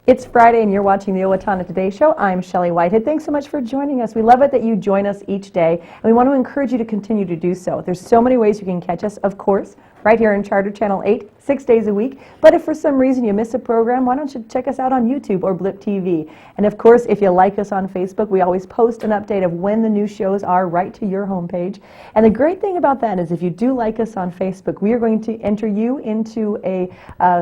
It's Friday and you're watching the Owatonna Today Show. I'm Shelley Whitehead. Thanks so much for joining us. We love it that you join us each day, and we want to encourage you to continue to do so. There's so many ways you can catch us, of course, right here in Charter Channel 8, 6 days a week. But if for some reason you miss a program, why don't you check us out on YouTube or Blip TV? And of course, if you like us on Facebook, we always post an update of when the new shows are right to your homepage. And the great thing about that is if you do like us on Facebook, we are going to enter you into a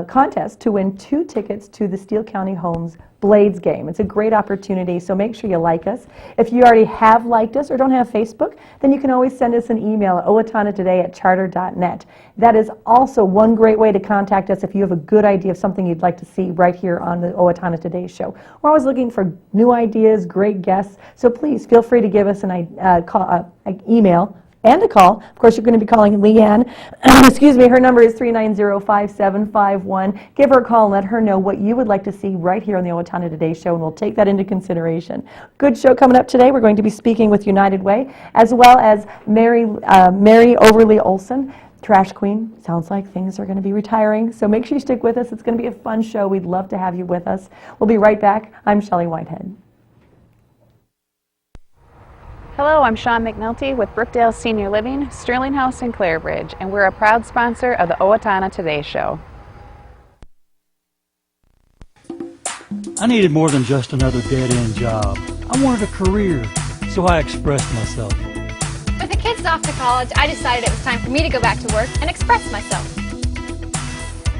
contest to win 2 tickets to the Steele County Homes Blades game. It's a great opportunity, so make sure you like us. If you already have liked us or don't have Facebook, then you can always send us an email at owatonnatoday@charter.net. That is also one great way to contact us if you have a good idea of something you'd like to see right here on the Owatonna Today Show. We're always looking for new ideas, great guests, so please feel free to give us an email and a call. Of course, you're going to be calling Leanne. Excuse me, her number is 390-5751. Give her a call and let her know what you would like to see right here on the Owatonna Today Show, and we'll take that into consideration. Good show coming up today. We're going to be speaking with United Way, as well as Mary Overlee Olson, Trash Queen. Sounds like things are going to be retiring, so make sure you stick with us. It's going to be a fun show. We'd love to have you with us. We'll be right back. I'm Shelley Whitehead. Hello, I'm Sean McNulty with Brookdale Senior Living, Sterling House in Clarebridge, and we're a proud sponsor of the Owatonna Today Show. I needed more than just another dead-end job. I wanted a career, so I expressed myself. With the kids off to college, I decided it was time for me to go back to work and express myself.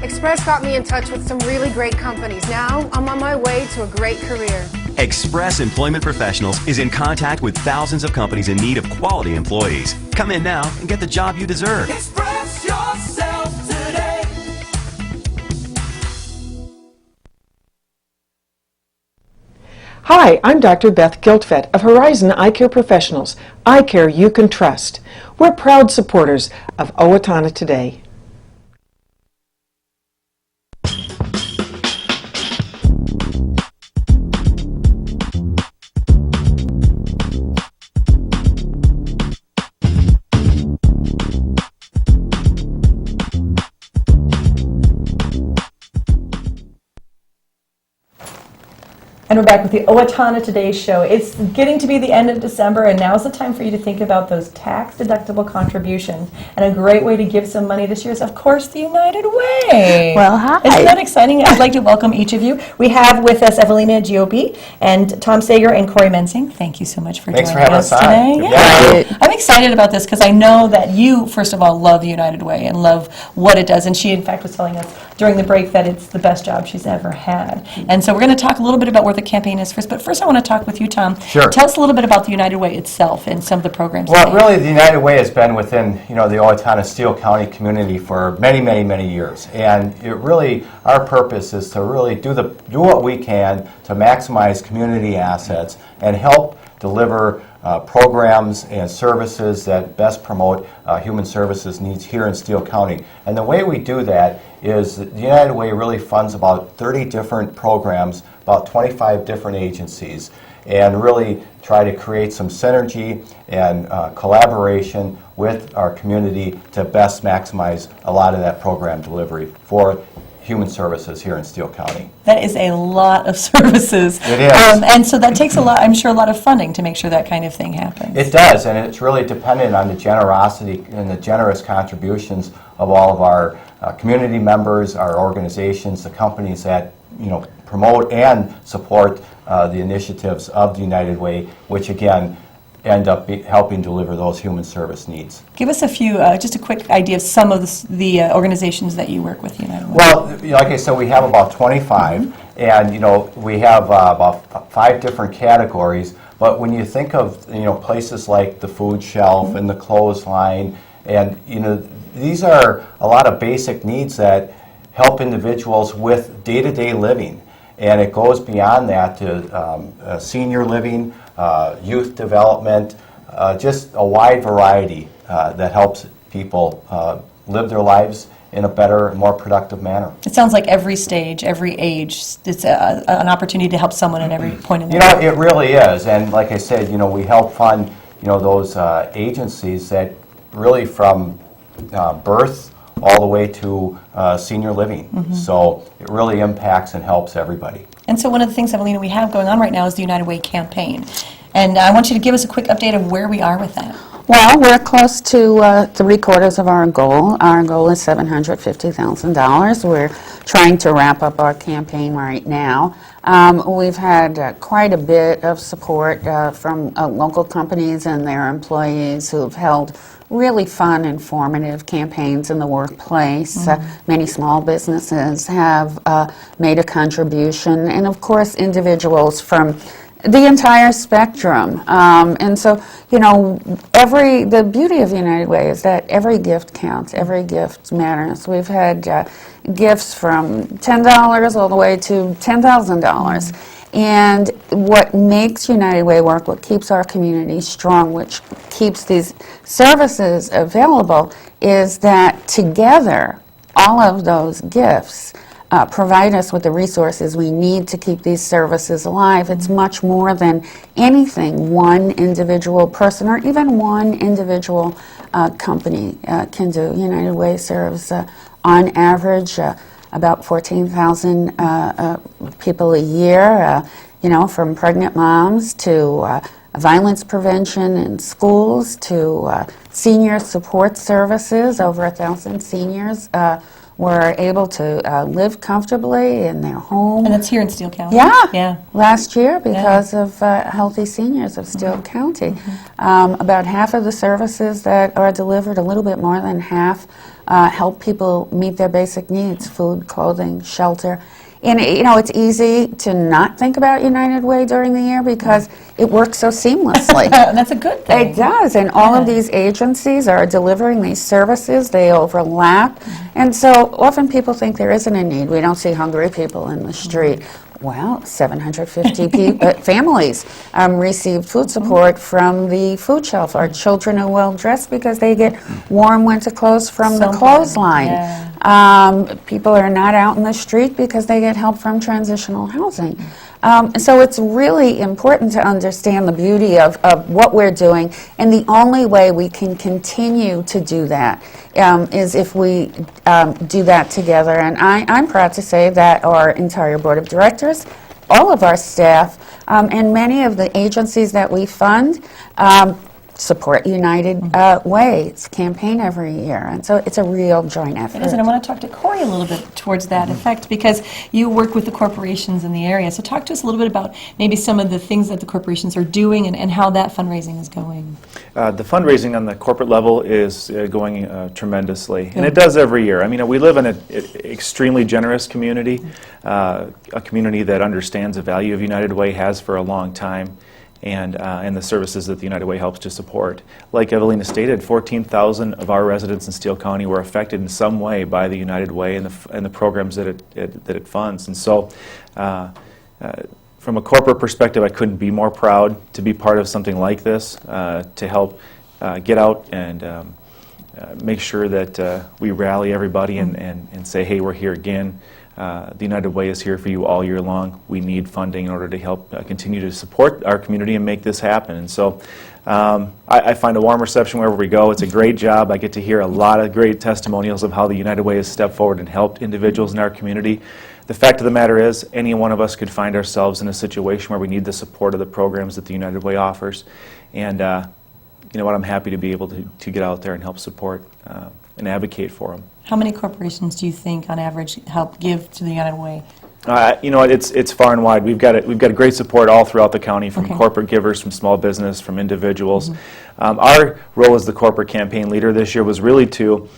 Express got me in touch with some really great companies. Now, I'm on my way to a great career. Express Employment Professionals is in contact with thousands of companies in need of quality employees. Come in now and get the job you deserve. Express yourself today. Hi, I'm Dr. Beth Giltfett of Horizon Eye Care Professionals. Eye care you can trust. We're proud supporters of Owatonna Today. And we're back with the Owatonna Today Show. It's getting to be the end of December, and now's the time for you to think about those tax-deductible contributions. And a great way to give some money this year is, of course, the United Way. Well, hi. Isn't that exciting? I'd like to welcome each of you. We have with us Evelina Giobbe and Tom Sager and Corey Mensink. Thank you so much for joining us today. Yeah. I'm excited about this because I know that you, first of all, love the United Way and love what it does. And she, in fact, was telling us during the break that it's the best job she's ever had. And so we're going to talk a little bit about where the campaign is first, but first I want to talk with you, Tom. Sure. Tell us a little bit about the United Way itself and some of the programs. Well, really, the United Way has been within, the Owatonna Steele County community for many, many, many years, and it really, our purpose is to really do what we can to maximize community assets and help deliver programs and services that best promote human services needs here in Steele County. And the way we do that is the United Way really funds about 30 different programs, about 25 different agencies, and really try to create some synergy and collaboration with our community to best maximize a lot of that program delivery for human services here in Steele County. That is a lot of services. It is. And so that takes a lot, I'm sure, a lot of funding to make sure that kind of thing happens. It does, and it's really dependent on the generosity and the generous contributions of all of our community members, our organizations, the companies that promote and support the initiatives of the United Way, which again end up helping deliver those human service needs. Give us a few, just a quick idea of some of the organizations that you work with, United Way. Well, like I said, we have about 25, and we have about 5 different categories. But when you think of places like the food shelf and the clothesline, and these are a lot of basic needs that help individuals with day-to-day living, and it goes beyond that to senior living, youth development, just a wide variety that helps people live their lives in a better, more productive manner. It sounds like every stage, every age, it's an opportunity to help someone at every point in their life. It really is, and like I said, we help fund those agencies that really from birth all the way to senior living. So it really impacts and helps everybody. And so one of the things, Evelina, we have going on right now is the United Way campaign. And I want you to give us a quick update of where we are with that. Well, we're close to 3/4 of our goal. Our goal is $750,000. We're trying to wrap up our campaign right now. We've had quite a bit of support from local companies and their employees who've held really fun, informative campaigns in the workplace. Many small businesses have made a contribution, and of course individuals from the entire spectrum. And so, you know, the beauty of United Way is that every gift counts, every gift matters. We've had gifts from $10 all the way to $10,000. And what makes United Way work, what keeps our community strong, which keeps these services available, is that together, all of those gifts provide us with the resources we need to keep these services alive. It's much more than anything one individual person or even one individual company can do. United Way serves, on average, about 14,000 people a year, you know, from pregnant moms to violence prevention in schools to senior support services. Over 1,000 seniors were able to live comfortably in their home. And that's here in Steele County. Yeah. Last year, because of Healthy Seniors of Steele County. About half of the services that are delivered, a little bit more than half, help people meet their basic needs: food, clothing, shelter. And you know, it's easy to not think about United Way during the year because it works so seamlessly. That's a good thing. It does, and all of these agencies are delivering these services. They overlap, and so often people think there isn't a need. We don't see hungry people in the street. Well, 750 families receive food support from the food shelf. Our children are well dressed because they get warm winter clothes from the clothesline. People are not out in the street because they get help from transitional housing. So it's really important to understand the beauty of what we're doing, and the only way we can continue to do that is if we do that together. And I'm proud to say that our entire board of directors, all of our staff, and many of the agencies that we fund support United Way's campaign every year, and so it's a real joint effort. It is, and I want to talk to Corey a little bit towards that effect, because you work with the corporations in the area. So talk to us a little bit about maybe some of the things that the corporations are doing and how that fundraising is going. The fundraising on the corporate level is going tremendously, and it does every year. I mean, we live in an extremely generous community, a community that understands the value of United Way, has for a long time, and the services that the United Way helps to support. Like Evelina stated, 14,000 of our residents in Steele County were affected in some way by the United Way and the programs that it funds. And so, from a corporate perspective, I couldn't be more proud to be part of something like this, to help get out and make sure that we rally everybody and say, hey, we're here again. The United Way is here for you all year long. We need funding in order to help continue to support our community and make this happen. And so I find a warm reception wherever we go. It's a great job. I get to hear a lot of great testimonials of how the United Way has stepped forward and helped individuals in our community. The fact of the matter is, any one of us could find ourselves in a situation where we need the support of the programs that the United Way offers. And you know what, I'm happy to be able to get out there and help support and advocate for them. How many corporations do you think, on average, help give to the United Way? You know, it's far and wide. We've got a great support all throughout the county, from corporate givers, from small business, from individuals. Our role as the corporate campaign leader this year was really to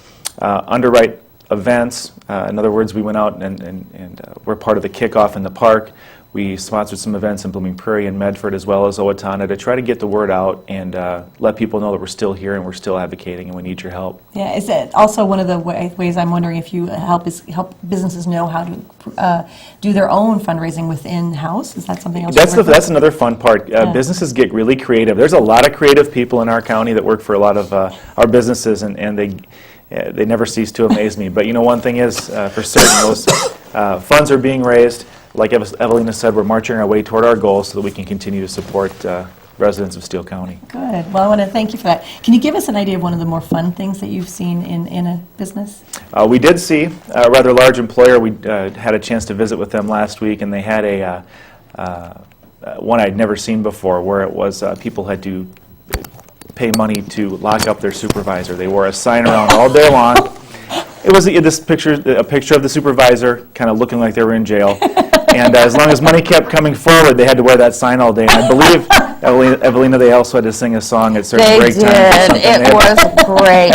underwrite events. In other words, we went out and we're part of the kickoff in the park. We sponsored some events in Blooming Prairie and Medford, as well as Owatonna, to try to get the word out and let people know that we're still here and we're still advocating and we need your help. Yeah, is it also one of the ways I'm wondering if you help businesses know how to do their own fundraising within house? Is that something else? That's another fun part. Businesses get really creative. There's a lot of creative people in our county that work for a lot of our businesses, and they never cease to amaze me. But you know, one thing is for certain, those funds are being raised. Like Evelina said, we're marching our way toward our goals so that we can continue to support residents of Steele County. Good. Well, I want to thank you for that. Can you give us an idea of one of the more fun things that you've seen in a business? We did see a rather large employer. We had a chance to visit with them last week, and they had a one I'd never seen before, where it was people had to pay money to lock up their supervisor. They wore a sign around all day long. It was a picture of the supervisor kind of looking like they were in jail. And as long as money kept coming forward, they had to wear that sign all day. And I believe, Evelina, they also had to sing a song at certain break times. They did. It was great.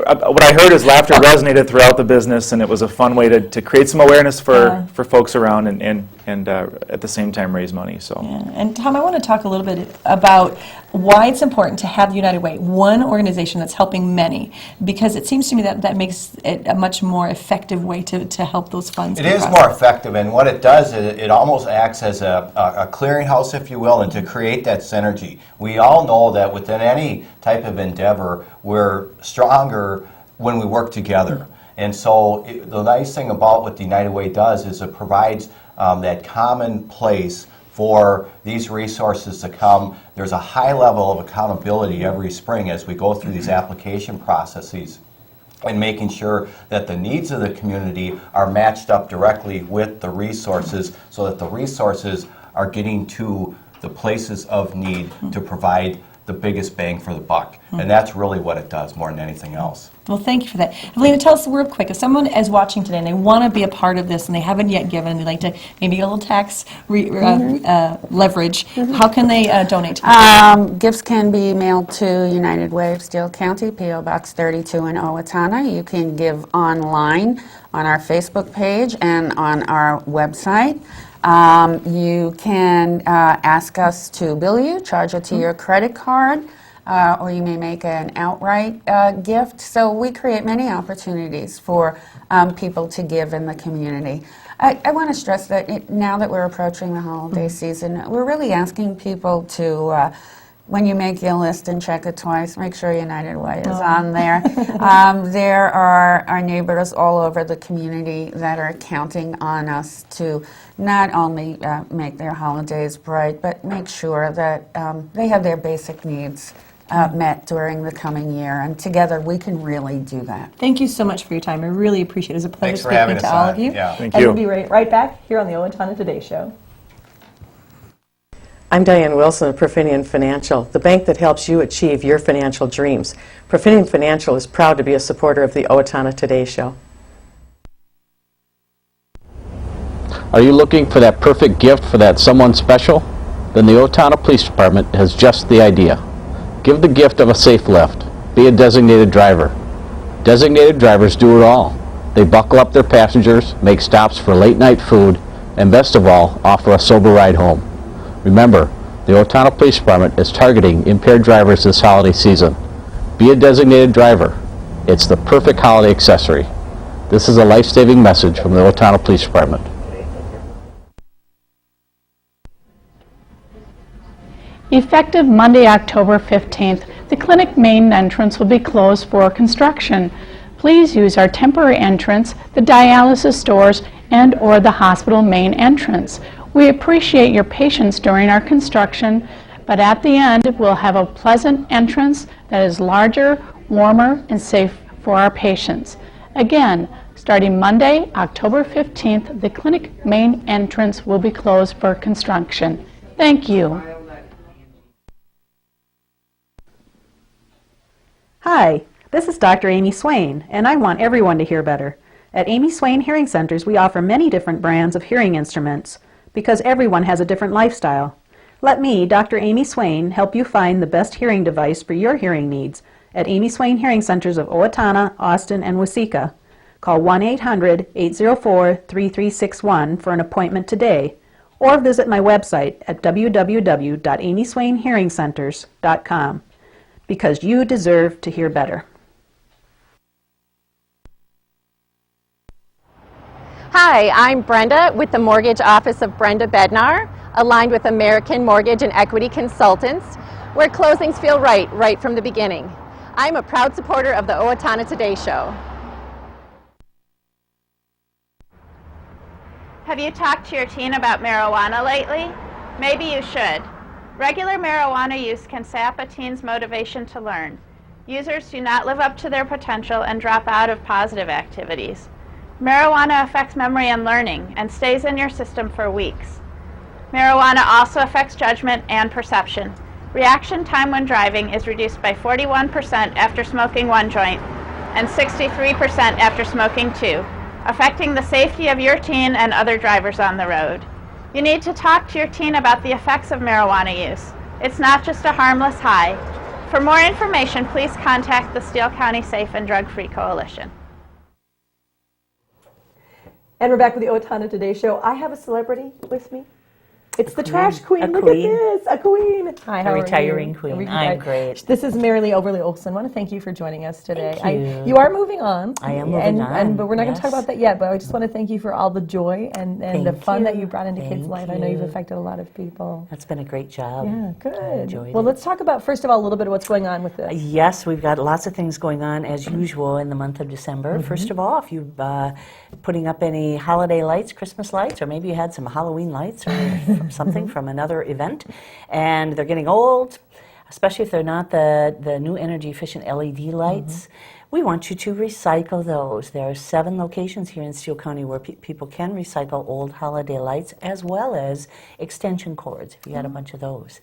What I heard is laughter resonated throughout the business, and it was a fun way to create some awareness for folks around and at the same time raise money. So. Yeah. And Tom, I want to talk a little bit about why it's important to have United Way, one organization that's helping many, because it seems to me that makes it a much more effective way to help those funds. It is more effective, and what it does is it almost acts as a clearinghouse, if you will, and to create that synergy. We all know that within any type of endeavor, we're stronger when we work together. And so the nice thing about what the United Way does is it provides that common place for these resources to come. There's a high level of accountability every spring as we go through these application processes and making sure that the needs of the community are matched up directly with the resources so that the resources are getting to the places of need to provide the biggest bang for the buck. And that's really what it does more than anything else. Well, thank you for that. Evelina, tell us real quick, if someone is watching today and they want to be a part of this and they haven't yet given, and they'd like to maybe get a little tax leverage, how can they donate to you? Gifts can be mailed to United Way of Steele County, P.O. Box 32 in Owatonna. You can give online on our Facebook page and on our website. You can ask us to bill you, charge it to your credit card, or you may make an outright gift. So we create many opportunities for people to give in the community. I want to stress that now that we're approaching the holiday season, we're really asking people to, when you make your list and check it twice, make sure United Way is on there. There are our neighbors all over the community that are counting on us to not only make their holidays bright, but make sure that they have their basic needs met during the coming year, and together we can really do that. Thank you so much for your time. I really appreciate it. It was a pleasure Thanks for having speaking us to all on. of you. Yeah. Thank And you. we'll be right back here on the Owatonna Today Show. I'm Diane Wilson of Profinium Financial, the bank that helps you achieve your financial dreams. Profinium Financial is proud to be a supporter of the Owatonna Today Show. Are you looking for that perfect gift for that someone special? Then the Owatonna Police Department has just the idea. Give the gift of a safe lift. Be a designated driver. Designated drivers do it all. They buckle up their passengers, make stops for late night food, and best of all, offer a sober ride home. Remember, the Owatonna Police Department is targeting impaired drivers this holiday season. Be a designated driver. It's the perfect holiday accessory. This is a life-saving message from the Owatonna Police Department. Effective Monday, October 15th, the clinic main entrance will be closed for construction. Please use our temporary entrance, the dialysis stores, and/or the hospital main entrance. We appreciate your patience during our construction, but at the end, we'll have a pleasant entrance that is larger, warmer, and safe for our patients. Again, starting Monday, October 15th, the clinic main entrance will be closed for construction. Thank you. Hi, this is Dr. Amy Swain, and I want everyone to hear better. At Amy Swain Hearing Centers, we offer many different brands of hearing instruments because everyone has a different lifestyle. Let me, Dr. Amy Swain, help you find the best hearing device for your hearing needs at Amy Swain Hearing Centers of Owatonna, Austin, and Waseca. Call 1-800-804-3361 for an appointment today, or visit my website at www.amyswainhearingcenters.com. Because you deserve to hear better. Hi, I'm Brenda with the Mortgage Office of Brenda Bednar, aligned with American Mortgage and Equity Consultants, where closings feel right from the beginning. I'm a proud supporter of the Owatonna Today Show. Have you talked to your teen about marijuana lately? Maybe you should. Regular marijuana use can sap a teen's motivation to learn. Users do not live up to their potential and drop out of positive activities. Marijuana affects memory and learning and stays in your system for weeks. Marijuana also affects judgment and perception. Reaction time when driving is reduced by 41% after smoking 1 joint and 63% after smoking 2, affecting the safety of your teen and other drivers on the road. You need to talk to your teen about the effects of marijuana use. It's not just a harmless high. For more information, please contact the Steele County Safe and Drug-Free Coalition. And we're back with the Owatonna Today Show. I have a celebrity with me. It's the trash queen. A Look queen. at this. A queen. Hi, how A are you? retiring queen. I'm great. This is Mary Overlee Olson. I want to thank you for joining us today. Thank you. You are moving on. I am moving on. But we're not going to talk yes. about that yet. But I just want to thank you for all the joy and the Thank fun that you. you brought into kids' Thank life. I know you've you. affected a lot of people. That's been a great job. Yeah, good. I enjoyed Well, it. let's talk about, first of all, a little bit of what's going on with this. Yes, we've got lots of things going on as usual in the month of December. First of all, if you're putting up any holiday lights, Christmas lights, or maybe you had some Halloween lights or something from another event, and they're getting old, especially if they're not the new energy efficient LED lights, we want you to recycle those. There are 7 locations here in Steele County where people can recycle old holiday lights as well as extension cords, if you had a bunch of those.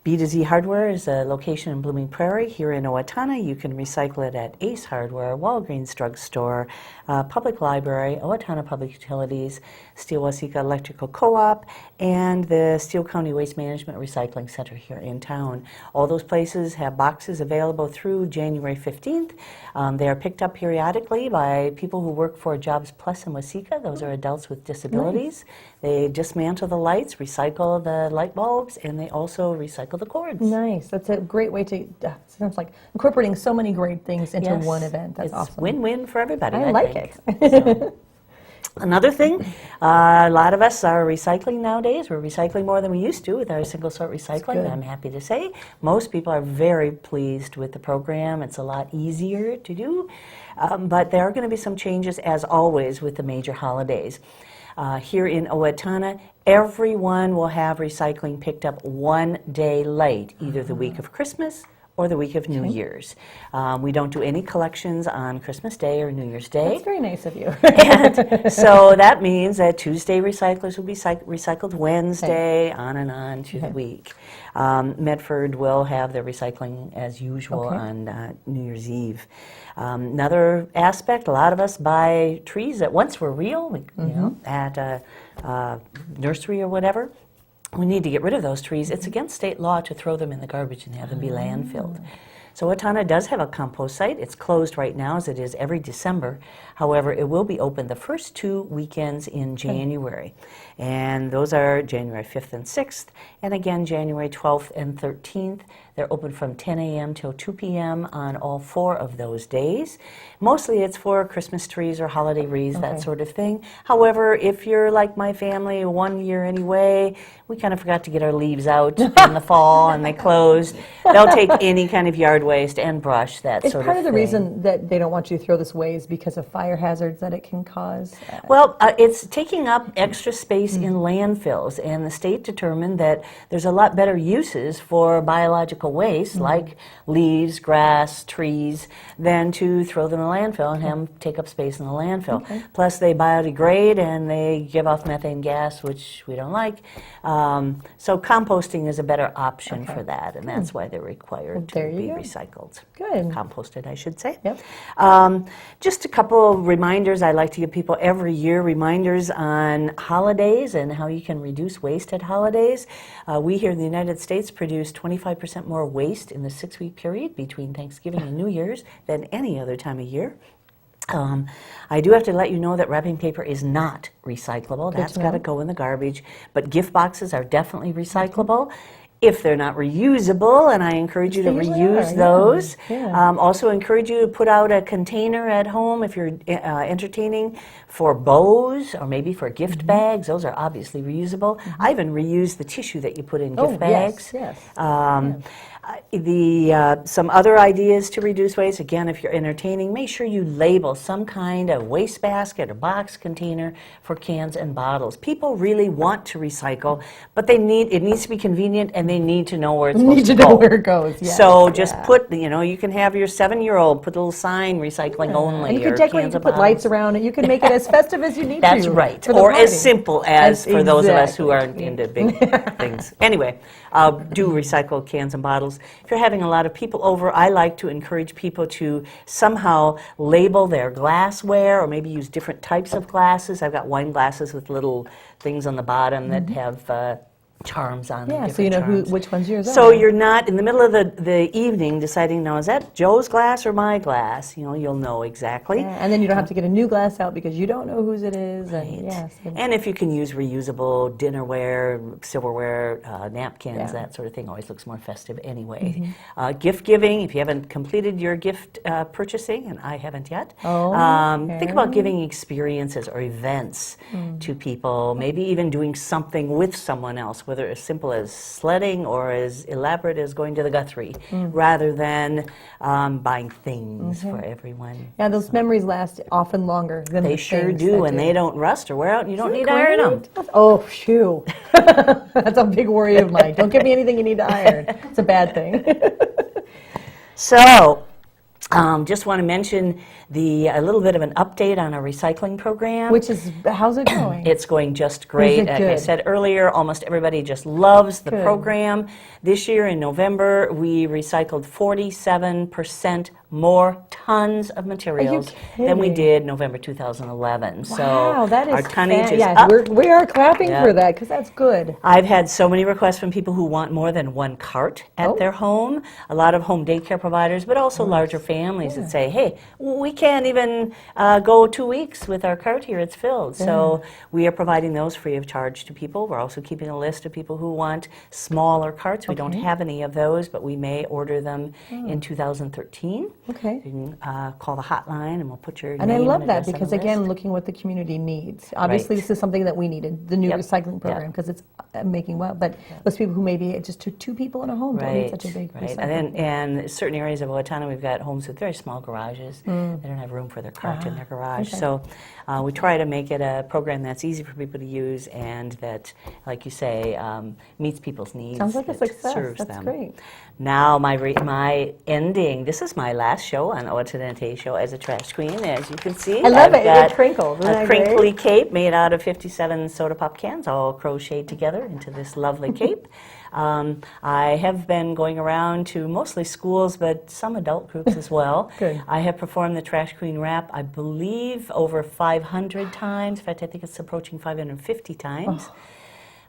B to Z Hardware is a location in Blooming Prairie. Here in Owatonna, you can recycle it at Ace Hardware, Walgreens Drugstore, Public Library, Owatonna Public Utilities, Steele Waseca Electrical Co-op, and the Steele County Waste Management Recycling Center here in town. All those places have boxes available through January 15th. They are picked up periodically by people who work for Jobs Plus in Waseca. Those are adults with disabilities. They dismantle the lights, recycle the light bulbs, and they also recycle the cords. Nice. That's a great way to, sounds like incorporating so many great things into Yes. one event. That's It's awesome. win-win for everybody. I like think. it. So. Another thing, a lot of us are recycling nowadays. We're recycling more than we used to with our single sort recycling. good. I'm happy to say most people are very pleased with the program. It's a lot easier to do, but there are going to be some changes as always with the major holidays. Here in Owatonna, everyone will have recycling picked up 1 day late, either the week of Christmas or the week of New Year's. We don't do any collections on Christmas Day or New Year's Day. That's very nice of you. And so that means that Tuesday recyclers will be recycled Wednesday, on and on through the week. Medford will have their recycling as usual on New Year's Eve. Another aspect, a lot of us buy trees that once were real, you know, at a nursery or whatever. We need to get rid of those trees. It's against state law to throw them in the garbage and have them be landfilled. So Owatonna does have a compost site. It's closed right now, as it is every December. However, it will be open the first 2 weekends in January. And those are January 5th and 6th, and again January 12th and 13th. They're open from 10 a.m. till 2 p.m. on all 4 of those days. Mostly it's for Christmas trees or holiday wreaths, that sort of thing. However, if you're like my family, 1 year anyway, we kind of forgot to get our leaves out in the fall and they closed. They'll take any kind of yard waste and brush, that It's sort of part thing. of the reason that they don't want you to throw this away is because of fire hazards that it can cause. Well, it's taking up extra space in landfills, and the state determined that there's a lot better uses for biological waste, like leaves, grass, trees, than to throw them in the landfill and have them take up space in the landfill. Plus, they biodegrade and they give off methane gas, which we don't like. So composting is a better option for that, and that's why they're required to be recycled. Good. Composted, I should say. Yep. Just a couple reminders. I like to give people every year reminders on holidays and how you can reduce waste at holidays. We here in the United States produce 25% more waste in the 6-week period between Thanksgiving and New Year's than any other time of year. I do have to let you know that wrapping paper is not recyclable. Good That's to got to know. go in the garbage. But gift boxes are definitely recyclable. If they're not reusable, and I encourage you to They usually reuse are, those. yeah. Also encourage you to put out a container at home if you're entertaining for bows or maybe for gift bags. Those are obviously reusable. I even reuse the tissue that you put in gift bags. Yes. Some other ideas to reduce waste, again, if you're entertaining, make sure you label some kind of wastebasket or box container for cans and bottles. People really want to recycle, but it needs to be convenient and they need to know where it's supposed to go. Need to know where it goes, yes. So just put, you can have your 7-year-old put a little sign, recycling only, And you or can decorate, cans you of can put bottles. lights around it. You can make it as festive as you need That's to. right. for the Or as party. simple as for those of us who Exactly. aren't into big things. Anyway, do recycle cans and bottles. If you're having a lot of people over, I like to encourage people to somehow label their glassware or maybe use different types of glasses. I've got wine glasses with little things on the bottom that have charms on them. Yeah, so you know which one's yours. So you're not in the middle of the evening deciding, now, is that Joe's glass or my glass? You'll know exactly. Yeah, and then you don't have to get a new glass out because you don't know whose it is. Right. And, yes. And if you can use reusable dinnerware, silverware, napkins, that sort of thing, always looks more festive anyway. Gift giving, if you haven't completed your gift purchasing, and I haven't yet, think about giving experiences or events to people, maybe even doing something with someone else, whether as simple as sledding or as elaborate as going to the Guthrie, rather than buying things for everyone. Yeah, those memories last often longer than They the sure things do, that and they don't rust or wear out, and you don't need to Great. iron them. Oh, phew. That's a big worry of mine. Don't give me anything you need to iron. It's a bad thing. So, just want to mention a little bit of an update on our recycling program. Which is, how's it going? It's going just great. Is it Like I good? said earlier, almost everybody just loves the Good. program. This year in November, we recycled 47% more tons of materials than we kidding? did November 2011. Wow, so that is our tonnage is yeah, up. we are clapping Yeah. for that because that's good. I've had so many requests from people who want more than one cart at their home. A lot of home daycare providers, but also larger families that say, hey, we can't even go 2 weeks with our cart here, it's filled. So we are providing those free of charge to people. We're also keeping a list of people who want smaller carts. We don't have any of those, but we may order them in 2013. Okay. You can call the hotline and we'll put your And I name love and that address on because, the again, list. looking what the community needs. Obviously, Right. this is something that we needed, the new Yep. recycling program, because it's making well. But those people who maybe just two people in a home don't need such a big Right. recycling. And certain areas of Owatonna, we've got homes with very small garages. They don't have room for their cart in their garage. okay. So we try to make it a program that's easy for people to use and that, like you say, meets people's needs. Sounds like a that success. serves That's them. great. Now my ending. This is my last show on Owatonna Today Show as a trash queen. As you can see, I love I've it. got It crinkles. Isn't a that great? crinkly cape made out of 57 soda pop cans, all crocheted together into this lovely cape. I have been going around to mostly schools, but some adult groups as well. Good. I have performed the Trash Queen rap, I believe, over 500 times. In fact, I think it's approaching 550 times.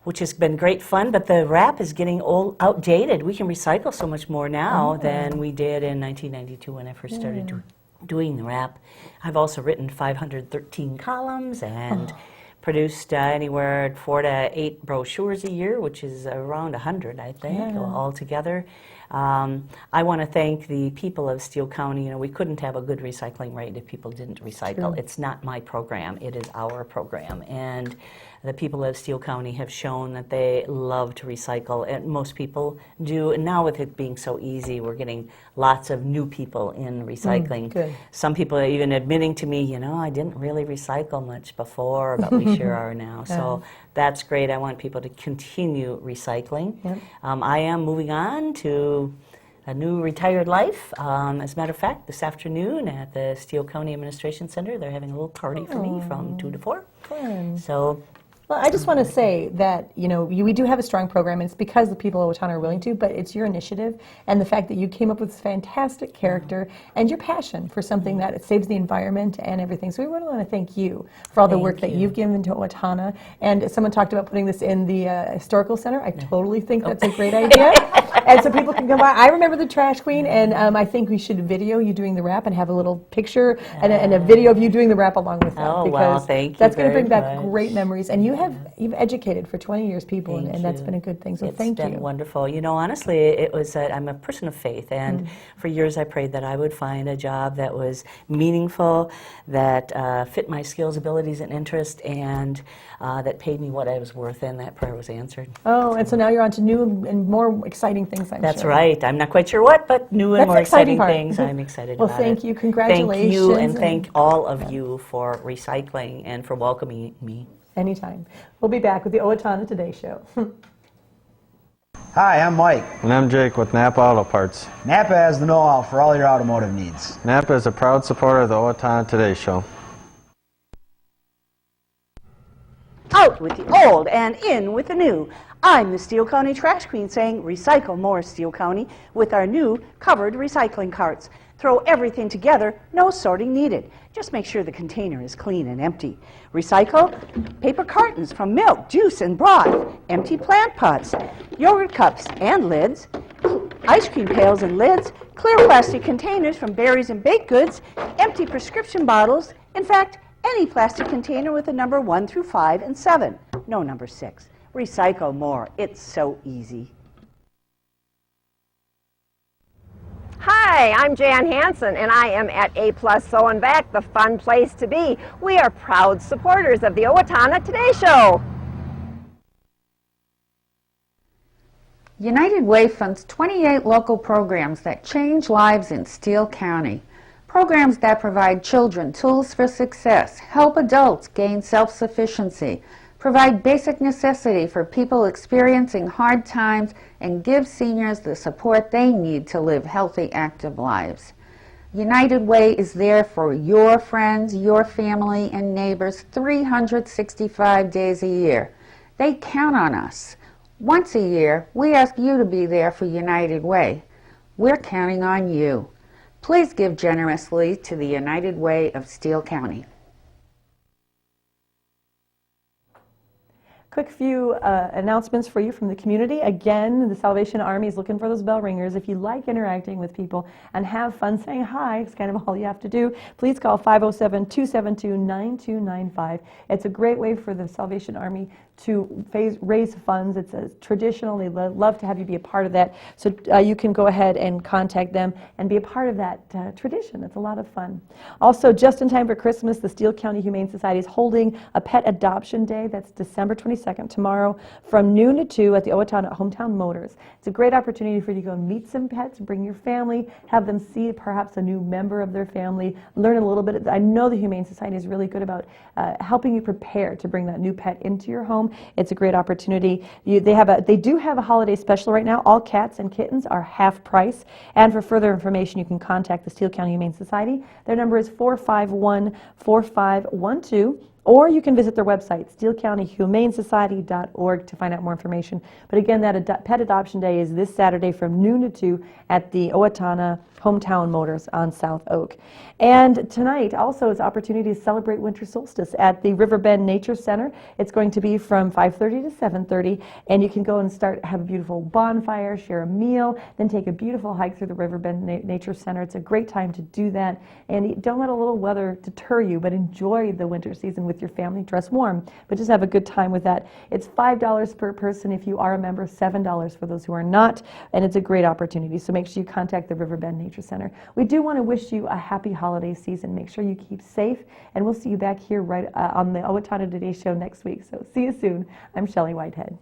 Which has been great fun, but the rap is getting outdated. We can recycle so much more now than we did in 1992 when I first started doing the rap. I've also written 513 columns and produced anywhere 4 to 8 brochures a year, which is around 100, I think, altogether. I want to thank the people of Steele County. We couldn't have a good recycling rate if people didn't recycle. True. It's not my program, it is our program. And the people of Steele County have shown that they love to recycle, and most people do. And now with it being so easy, we're getting lots of new people in recycling. Good. Some people are even admitting to me, I didn't really recycle much before, but we sure are now. So that's great. I want people to continue recycling. Yep. I am moving on to a new retired life. As a matter of fact, this afternoon at the Steele County Administration Center, they're having a little party for me from 2 to 4. Fun. So Well, I just want to say that, we do have a strong program, and it's because the people of Owatonna are willing to, but it's your initiative and the fact that you came up with this fantastic character and your passion for something that it saves the environment and everything. So we really want to thank you for all the work that you've given to Owatonna. And someone talked about putting this in the Historical Center. I totally think that's a great idea. And so people can come by. I remember the Trash Queen, and I think we should video you doing the rap and have a little picture and a video of you doing the rap along with that. Oh, because well, thank you that's going to very bring back much. great memories. And you've educated for 20 years people, and that's been a good thing. So thank you. It's been wonderful. Honestly, it was. I'm a person of faith, and for years I prayed that I would find a job that was meaningful, that fit my skills, abilities, and interest, and that paid me what I was worth. And that prayer was answered. Oh, and so now you're on to new and more exciting things, I'm That's sure. right. I'm not quite sure what, but new and That's more the exciting exciting part. things. I'm excited Well, about it. thank you. Thank Congratulations. you, and thank all of you for recycling and for welcoming me. Anytime. We'll be back with the Owatonna Today Show. Hi, I'm Mike. And I'm Jake with Napa Auto Parts. Napa has the know-how for all your automotive needs. Napa is a proud supporter of the Owatonna Today Show. Out with the old and in with the new. I'm the Steele County Trash Queen saying recycle more, Steele County, with our new covered recycling carts. Throw everything together, no sorting needed. Just make sure the container is clean and empty. Recycle paper cartons from milk, juice, and broth, empty plant pots, yogurt cups and lids, ice cream pails and lids, clear plastic containers from berries and baked goods, empty prescription bottles, in fact, any plastic container with a number 1 through 5 and 7, no number 6. Recycle more. It's so easy. Hi, I'm Jan Hansen, and I am at A+ So and Back, the fun place to be. We are proud supporters of the Owatonna Today Show. United Way funds 28 local programs that change lives in Steele County. Programs that provide children tools for success, help adults gain self-sufficiency, provide basic necessity for people experiencing hard times, and give seniors the support they need to live healthy, active lives. United Way is there for your friends, your family, and neighbors 365 days a year. They count on us. Once a year, we ask you to be there for United Way. We're counting on you. Please give generously to the United Way of Steele County. Quick few announcements for you from the community. Again, the Salvation Army is looking for those bell ringers. If you like interacting with people and have fun saying hi, it's kind of all you have to do. Please call 507-272-9295. It's a great way for the Salvation Army to raise funds. It's a traditional. They love to have you be a part of that. So you can go ahead and contact them and be a part of that tradition. It's a lot of fun. Also, just in time for Christmas, the Steele County Humane Society is holding a pet adoption day. That's December 22nd, tomorrow, from noon to 2 at the Owatonna Hometown Motors. It's a great opportunity for you to go meet some pets, bring your family, have them see perhaps a new member of their family, learn a little bit. I know the Humane Society is really good about helping you prepare to bring that new pet into your home. It's a great opportunity. They do have a holiday special right now. All cats and kittens are half price. And for further information, you can contact the Steele County Humane Society. Their number is 451-4512. Or you can visit their website, steelecountyhumanesociety.org, to find out more information. But again, that Pet Adoption Day is this Saturday from noon to 2 at the Owatonna Hometown Motors on South Oak. And tonight also is opportunity to celebrate winter solstice at the Riverbend Nature Center. It's going to be from 5:30 to 7:30, and you can go and have a beautiful bonfire, share a meal, then take a beautiful hike through the Riverbend Nature Center. It's a great time to do that, and don't let a little weather deter you, but enjoy the winter season with your family. Dress warm, but just have a good time with that. It's $5 per person if you are a member, $7 for those who are not, and it's a great opportunity. So make sure you contact the Riverbend Nature Center. We do want to wish you a happy holiday season. Make sure you keep safe, and we'll see you back here right on the Owatonna Today Show next week. So see you soon. I'm Shelley Whitehead.